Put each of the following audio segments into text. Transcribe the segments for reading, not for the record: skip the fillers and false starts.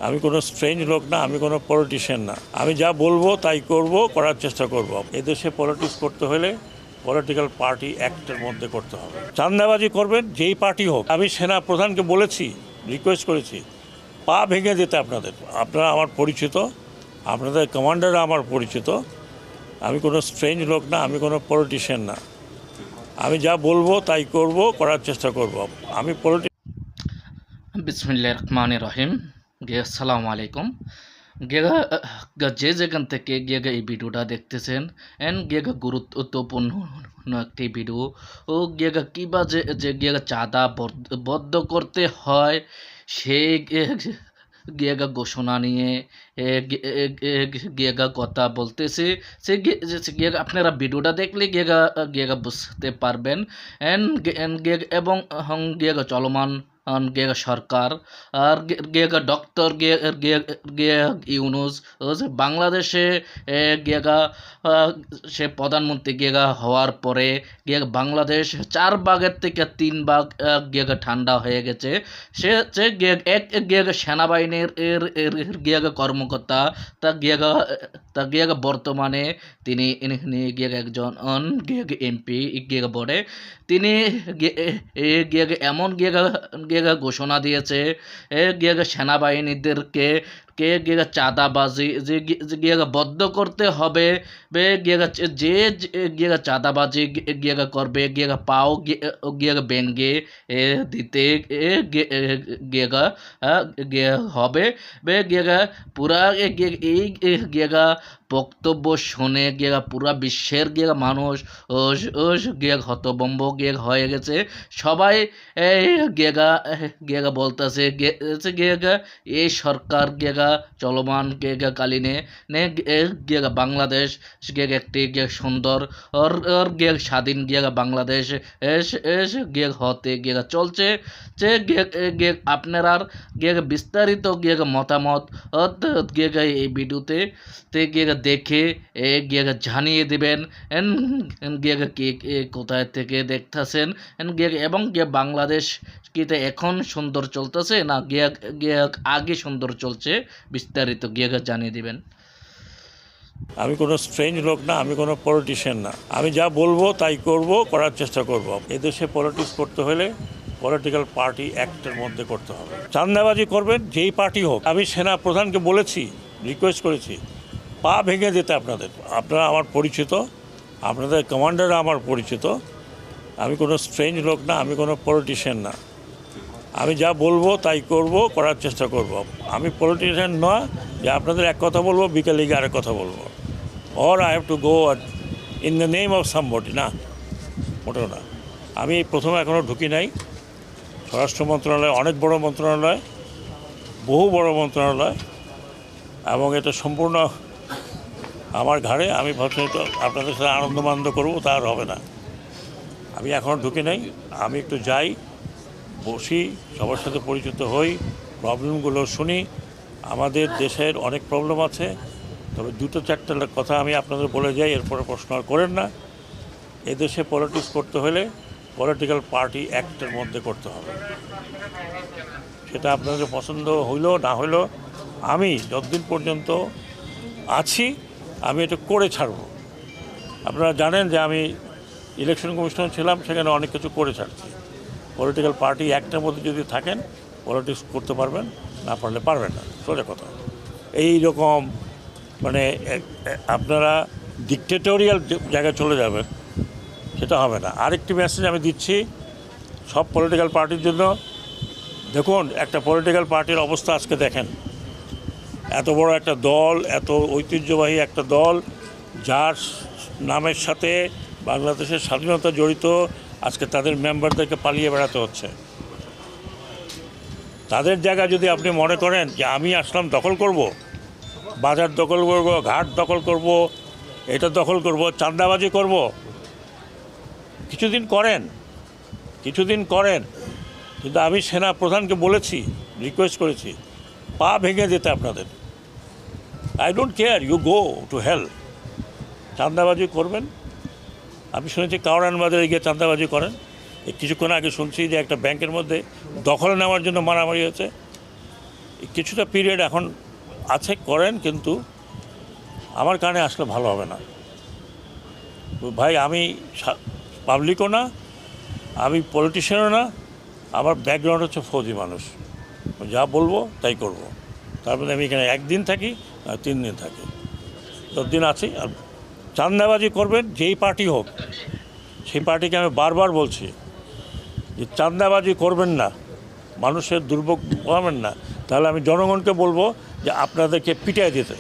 আমি কোনো স্ট্রেঞ্জ লোক না, আমি কোনো পলিটিশিয়ান না। আমি যা বলবো তাই করব, করার চেষ্টা করব। এদেশে পলিটিক্স করতে হলে পলিটিক্যাল পার্টি অ্যাক্টের মধ্যে করতে হবে। চাঁদাবাজি করবেন যেই পার্টি হোক। আমি সেনা প্রধানকে বলেছি, রিকোয়েস্ট করেছি, পা ভেঙে দিতে আপনাদের। আপনারা আমার পরিচিত, আপনাদের কমান্ডাররা আমার পরিচিত। আমি কোনো স্ট্রেঞ্জ লোক না, আমি কোনো পলিটিশিয়ান না। আমি যা বলবো তাই করব, করার চেষ্টা করব। আমি বিসমিল্লাহির রহমানির রহিম। আসসালামু আলাইকুম। গেগা যে যেখান থেকে গেগা এই ভিডিওটা দেখতেছেন গেগা গুরুত্বপূর্ণ একটি ভিডিও। ও গেগা কিবা যে গেগা চাঁদা বদ্ধ করতে হয় সেই গেগা ঘোষণা নিয়ে গেগা কথা বলতেছে। সে গেগা আপনারা ভিডিওটা দেখলে গেগা গেগা বুঝতে পারবেন। এবং গেগা চলমান গেগা সরকার আর গেগা ডক্টর ইউনুস বাংলাদেশে গেগা সে প্রধানমন্ত্রী গেগা হওয়ার পরে গেগা বাংলাদেশ 4 ভাগের থেকে 3 ভাগ গেগা ঠান্ডা হয়ে গেছে। সে গেগা সেনাবাহিনীর গেগা কর্মকর্তা তা গেগা বর্তমানে তিনি গেগা একজন গেগা এমপি গেগা বড়ে। তিনি গেগা এমন গেগা ঘোষণা দিয়েছে গেগা সেনাবাহিনীদেরকে গেগা চাঁদাবাজি গেগা বদ্ধ করতে হবে। গেগা যে গেগা চাঁদাবাজি গেগা করবে গেগা পাও গেগা ব্যাঙ্গে দিতে গেগা হবে। গেগা পুরা এই গেগা বক্তব্য শুনে গেগা পুরা বিশ্বের গেগা মানুষ গেগ হতবম্ব গেগ হয়ে গেছে। সবাই গেগা গেগা বলতেছে গেগা এই সরকার গেগা চলমান গেগা কালীনে গেগা বাংলাদেশ গেগ একটি গেগ সুন্দর গেগ স্বাধীন গেগা বাংলাদেশ গেগ হতে গেগা চলছে। যে গেগ আপনার গেগা বিস্তারিত গেগা মতামত গেগা এই ভিডিওতে গেগা দেখে গেগা জানিয়ে দেবেন গেগা কে কোথায় থেকে দেখতেছেন এবং বাংলাদেশ কিতে এখন সুন্দর চলতেছে না আগে সুন্দর চলছে, বিস্তারিত গেগা জানিয়ে দিবেন। আমি কোনো স্ট্রেঞ্জ লোক না, আমি কোনো পলিটিশিয়ান না। আমি যা বলবো তাই করব, করার চেষ্টা করব। এদেশে পলিটিক্স করতে হলে পলিটিক্যাল পার্টি অ্যাক্টের মধ্যে করতে হবে। চাঁদাবাজি করবেন যেই পার্টি হোক। আমি সেনা প্রধানকে বলেছি, রিকোয়েস্ট করেছি, পা ভেঙে দিতে আপনাদের। আপনারা আমার পরিচিত, আপনাদের কমান্ডাররা আমার পরিচিত। আমি কোনো স্ট্রেঞ্জ লোক না, আমি কোনো পলিটিশিয়ান না। আমি যা বলবো তাই করব, করার চেষ্টা করব। আমি পলিটিশিয়ান নয় যে আপনাদের এক কথা বলবো, বিকেলে গিয়ে আরেক কথা বলবো, or I have to go in the name of somebody. না, মোটেও না। আমি প্রথমে এখনও ঢুকি নাই। স্বরাষ্ট্র মন্ত্রণালয় অনেক বড় মন্ত্রণালয়, বহু বড় মন্ত্রণালয়, এবং এটা সম্পূর্ণ আমার ঘাড়ে। আমি ভাবছি তো আপনাদের সাথে আনন্দ করবো, তা আর হবে না। আমি এখনও ঢুকি নাই। আমি একটু যাই, বসি, সবার সাথে পরিচিত হই, প্রবলেমগুলো শুনি। আমাদের দেশের অনেক প্রবলেম আছে, তবে 2-4টা কথা আমি আপনাদের বলে যাই, এরপরে প্রশ্ন আর করেন না। এদেশে পলিটিক্স করতে হলে পলিটিক্যাল পার্টি অ্যাক্টের মধ্যে করতে হবে। সেটা আপনাদের পছন্দ হইলো না হইলো, আমি যতদিন পর্যন্ত আছি আমি এটা করে ছাড়ব। আপনারা জানেন যে আমি ইলেকশন কমিশনার ছিলাম, সেখানে অনেক কিছু করে ছাড়ছি। পলিটিক্যাল পার্টি অ্যাক্টের মধ্যে যদি থাকেন পলিটিক্স করতে পারবেন, না পারলে পারবেন না, সোজা কথা। এই রকম মানে আপনারা ডিকটেটোরিয়াল জায়গায় চলে যাবেন, সেটা হবে না। আরেকটি মেসেজ আমি দিচ্ছি সব পলিটিক্যাল পার্টির জন্য। দেখুন, একটা পলিটিক্যাল পার্টির অবস্থা আজকে দেখেন। এত বড় একটা দল, এত ঐতিহ্যবাহী একটা দল, যার নামের সাথে বাংলাদেশের স্বাধীনতা জড়িত, আজকে তাদের মেম্বারদেরকে পালিয়ে বেড়াতে হচ্ছে। তাদের জায়গা যদি আপনি মনে করেন যে আমি আসলাম দখল করব, বাজার দখল করব, ঘাট দখল করব, এটা দখল করব, চাঁদাবাজি করব, কিছুদিন করেন। কিন্তু আমি সেনা প্রধানকে বলেছি, রিকোয়েস্ট করেছি, পা ভেঙে দিতে আপনাদের। I don't care, you go to hell. চাঁদাবাজি করবেন। আমি শুনেছি কাওড়ান বাজারে গিয়ে চাঁদাবাজি করেন। কিছুক্ষণ আগে শুনছি যে একটা ব্যাংকের মধ্যে দখল নেওয়ার জন্য মারামারি হয়েছে। কিছুটা পিরিয়ড এখন আছে, করেন, কিন্তু আমার কানে আসলে ভালো হবে না ভাই। আমি পাবলিকও না, আমি পলিটিশিয়ানও না, আমার ব্যাকগ্রাউন্ড হচ্ছে ফৌজি মানুষ। যা বলবো তাই করব। তারপরে আমি এখানে একদিন থাকি আর 3 দিন থাকি, 10 দিন আছি। আর চাঁদাবাজি করবেন যেই পার্টি হোক, সেই পার্টিকে আমি বারবার বলছি যে চাঁদাবাজি করবেন না, মানুষের দুর্ভোগ পাবেন না। তাহলে আমি জনগণকে বলবো যে আপনাদেরকে পিটিয়ে দিতে,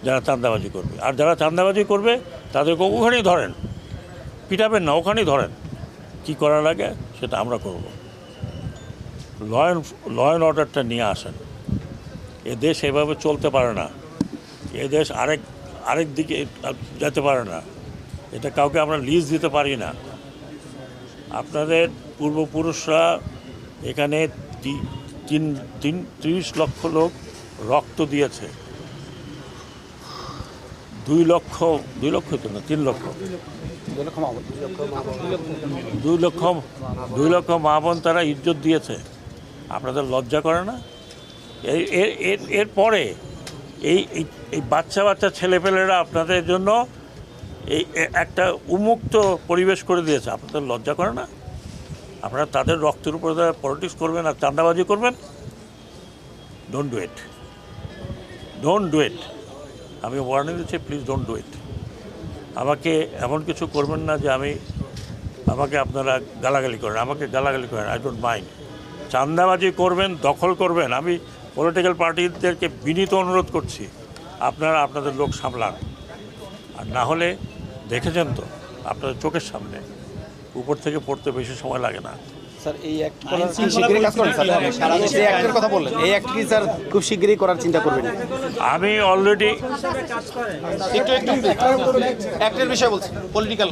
যারা চাঁদাবাজি করবে। আর যারা চাঁদাবাজি করবে তাদেরকে ওখানেই ধরেন, পিটাবেন না, ওখানেই ধরেন। কি করা লাগে সেটা আমরা করব। ল অ্যান্ড অর্ডারটা নিয়ে আসেন। এ দেশ এভাবে চলতে পারে না। এ দেশ আরেক দিকে যেতে পারে না। এটা কাউকে আমরা লিজ দিতে পারি না। আপনাদের পূর্বপুরুষরা এখানে 30 লক্ষ লোক রক্ত দিয়েছে। 2 লক্ষ তো না, 3 লক্ষ, 2 লক্ষ মা বোন তারা ইজ্জত দিয়েছে। আপনাদের লজ্জা করে না? এরপরে এই বাচ্চা ছেলেপেলেরা আপনাদের জন্য এই একটা উন্মুক্ত পরিবেশ করে দিয়েছে। আপনাদের লজ্জা করে না? আপনারা তাদের রক্তের উপরে পলিটিক্স করবেন আর চাঁদাবাজি করবেন? Don't do it. আমি ওয়ার্নিং দিচ্ছি, প্লিজ ডোন্ট ডু ইট। আমাকে এমন কিছু করবেন না যে আমাকে আপনারা গালাগালি করেন। আমাকে গালাগালি করেন, আই ডোন্ট মাইন্ড। চাঁদাবাজি করবেন, দখল করবেন, আমি পলিটিক্যাল পার্টিদেরকে বিনীত অনুরোধ করছি, আপনারা আপনাদের লোক সামলান। আর না হলে দেখেছেন তো আপনাদের চোখের সামনে, উপর থেকে পড়তে বেশি সময় লাগে না। স্যার এই অ্যাক্ট করার কি শিগগিরই কাজ করেন স্যার? সারা দেশে অ্যাক্টের কথা বললেন, এই অ্যাক্ট কি স্যার খুব শিগগিরই করার চিন্তা করবেন? আমি অলরেডি অ্যাক্টের বিষয় বলছি, পলিটিক্যাল।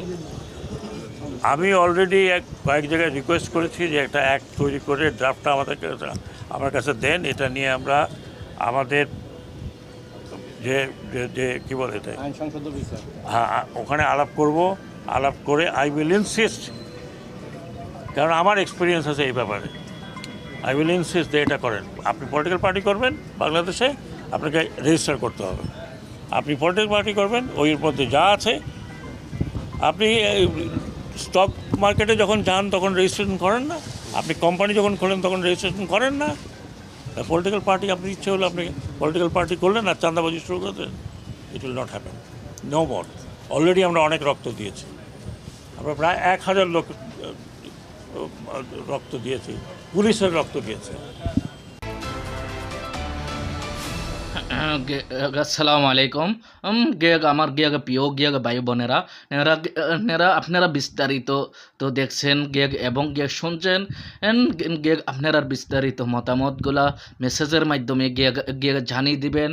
আমি অলরেডি কয়েক জায়গায় রিকোয়েস্ট করেছি যে একটা অ্যাক্ট তৈরি করে ড্রাফটটা আমার কাছে দেন। এটা নিয়ে আমরা আমাদের যে কী বলে এটা, হ্যাঁ, ওখানে আলাপ করব। আলাপ করে আই উইল ইনসিস্ট, কারণ আমার এক্সপিরিয়েন্স আছে এই ব্যাপারে। আই উইল ইনসিস্ট যে এটা করেন। আপনি পলিটিক্যাল পার্টি করবেন বাংলাদেশে, আপনাকে রেজিস্টার করতে হবে। আপনি পলিটিক্যাল পার্টি করবেন, ওইর মধ্যে যা আছে, আপনি স্টক মার্কেটে যখন যান তখন রেজিস্ট্রেশন করেন না, আপনি কোম্পানি যখন খোলেন তখন রেজিস্ট্রেশন করেন না। পলিটিক্যাল পার্টি আপনি ইচ্ছে হলে আপনি পলিটিক্যাল পার্টি করলেন আর চাঁদাবাজি শুরু করতেন, it will not happen, no more. Already আমরা অনেক রক্ত দিয়েছি, আমরা প্রায় 1000 লোক রক্ত দিয়েছি, পুলিশের রক্ত দিয়েছে। আসসালামু আলাইকুম। আমার প্রিয় ভাই বোনেরা, আপনারা বিস্তারিত তো দেখছেন এবং শুনছেন। আপনারা বিস্তারিত মতামতগুলা মেসেজের মাধ্যমে জানিয়ে দিবেন।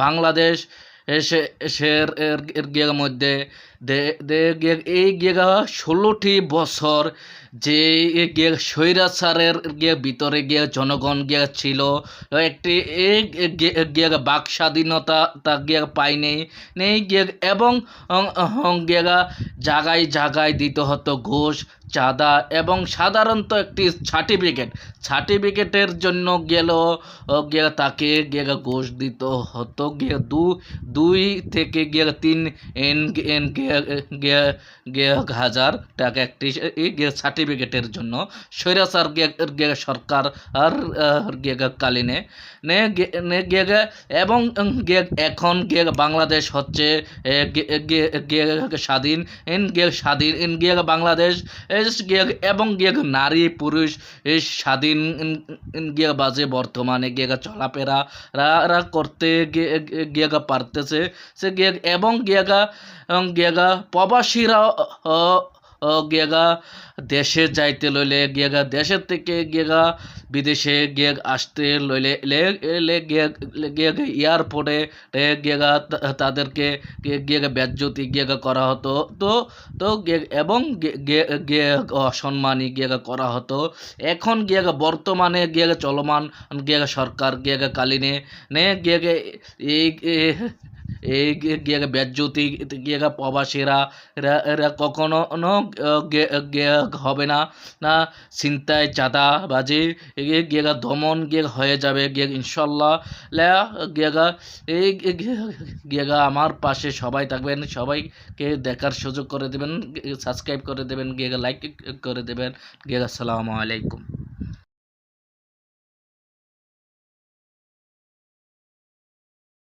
বাংলাদেশ এর মধ্যে এই 16টি বছর যে স্বৈরাচারের ভিতরে জনগণ ছিল, একটি বাক স্বাধীনতা তা পায়নি এবং জায়গায় জায়গায় দিতে হতো ঘুষ, চাঁদা এবং সাধারণত একটি সার্টিফিকেটের জন্য তাকে ঘুষ দিতে হতো 2 থেকে 3 হাজার টাকা একটি সার্টিফিকেটের জন্য। স্বৈরাচার সরকার আর কালীনে এবং এখন বাংলাদেশ হচ্ছে স্বাধীন বাংলাদেশ এবং নারী পুরুষ স্বাধীন বাজে বর্তমানে চলাফেরা করতে পারতেছে এবং প্রবাসীরা দেশে যাইতে লইলে দেশের থেকে বিদেশে আসতে লইলে এয়ারপোর্টে তাদেরকে বেজ্জতি করা হতো তো এবং অসম্মানী করা হতো। এখন বর্তমানে চলমান সরকার কালীনে এই এই গিয়ে বেজ্জতি গিয়ে প্রবাসীরা এরা কখনো হবে না, না চিন্তায় চাঁদাবাজি গিয়ে দমন গিয়ে হয়ে যাবে গিয়ে ইনশাল্লাহ। গিয়ে এই গিয়ে আমার পাশে সবাই থাকবেন, সবাইকে দেখার সুযোগ করে দেবেন, সাবস্ক্রাইব করে দেবেন, গিয়ে লাইক করে দেবেন। গিয়ে আসসালামু আলাইকুম।